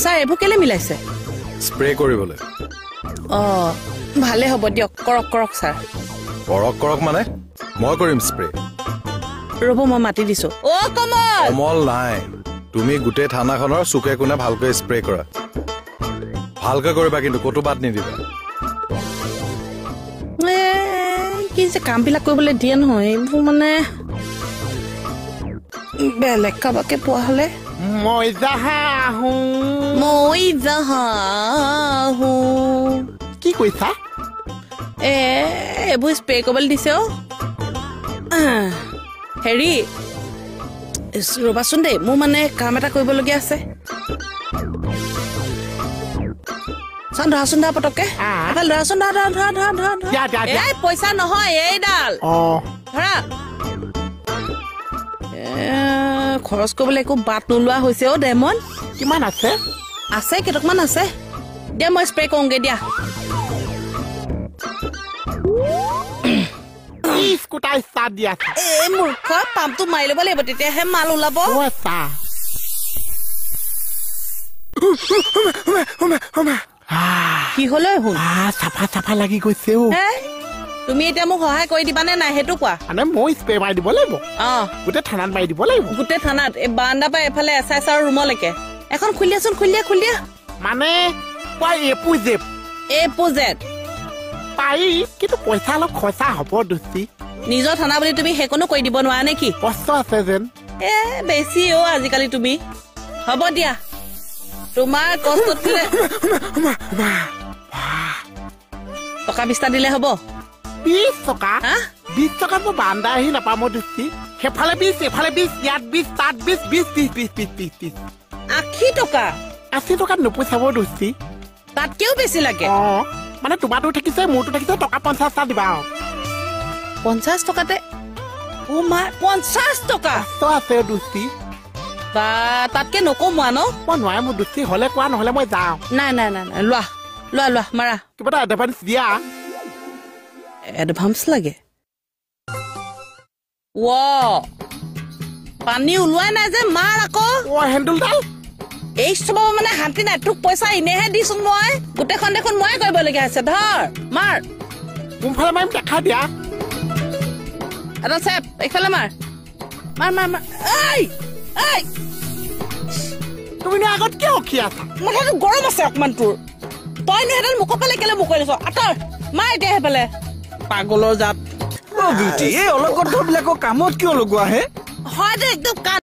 sir এবোৰ কেলে মিলাইছে spray কৰিবলৈ ভালে হ'ব দিয়ক কৰক কৰক স্যাৰ কৰক কৰক মানে মই কৰিম স্প্ৰে ৰ'ব মই মাতি দিছো কমল নাই তুমি গোটেই থানাখনৰ চুকে কোণে ভালকৈ স্প্ৰে কৰা ভালকৈ কৰিবা কিন্তু ক'তো বাদ নিদিবা কি যে কামবিলাক কৰিবলৈ দিয়ে নহয় এইবোৰ মানে বেলেগ কাবাকে পোৱা হ'লে মই যাহা আহোঁ কি কৈছা এইবোৰ স্প্ৰে কৰিবলৈ দিছে হেৰি ৰ'বাচোন দেই মোৰ মানে কাম এটা কৰিবলগীয়া আছে ধৰাচোন ধৰা পটককে ধৰাচোন ধৰা পইচা নহয় এইডাল ধৰা খৰচ কৰিবলৈ একো বাট নোলোৱা হৈছে ডেমন কিমান আছে আছে কেইটকমান আছে দিয়া মই স্প্ৰে কৰোঁগে দিয়া মূৰ্খ পাম্পটো মাৰি ল'ব লাগিব তেতিয়াহে মাল ওলাব কি হলে চাফা চাফা লাগি গৈছে তুমি এতিয়া মোক সহায় কৰি দিবানে নাই সেইটো কোৱা মানে মই স্প্ৰে মাৰি দিব লাগিব গোটেই থানাত মাৰি দিব লাগিব গোটেই থানাত এই বাৰাণ্ডা পৰা এফালে SIৰ ৰুমলৈকে এখন খুলিয়াচোন খুলিয়া মানে এপোজেট পাৰি কিন্তু পইচা অলপ খৰচা হ'ব দোষী নিজৰ থানা বুলি তুমি সেইকণো কৰি দিব নোৱাৰা নেকি কষ্ট আছে যেন বেছি আজিকালি তুমি হ'ব দিয়া তোমাৰ কষ্টত টকা 20টা দিলে হ'ব 20 টকা 20 টকাত মই বাৰাণ্ডা আহি নাপাম দোষী সেইফালে 20 এফালে 20 ইয়াত 20 তাত 20 80 টকা 80 টকাত নোপোচাব দোষী তাতকেও বেছি লাগে মানে তোমাৰটো থাকিছে মোৰটো থাকিছে টকা 50টা দিবা 50 টকাতে 50 টকা আছে দোষী বা তাতকে নকমোৱা ন মই নোৱাৰে মোৰ দোষী হলে কোৱা নহলে মই যাওঁ নাই লোৱা মাৰা কিবা এটা এডভান্স দিয়া এডভান্স লাগে পানী ওলোৱাই নাই যে মাৰ আকৌ হেণ্ডেলডাল এই চব মানে শান্তি নাই তোক পইচা এনেহে দিছো মই গোটেইখন দেখোন মই কৰিবলগীয়া আছে ধৰ মাৰ কোনফালে মাৰিম দেখা দিয়া এটা চেপ এইফালে মাৰ তুমি আগত কিয় ৰখি আছা মাথাটো গৰম আছে অকমান তোৰ তই নেহেঁতেন মুখৰ ফালে কেলে মুখ কৰিছ আঁতৰ মাৰ এতিয়া সেইফালে পাগলৰ জাত এই অলগত বিলাকৰ কামত কিয় লগোৱা হে হয় দে একদম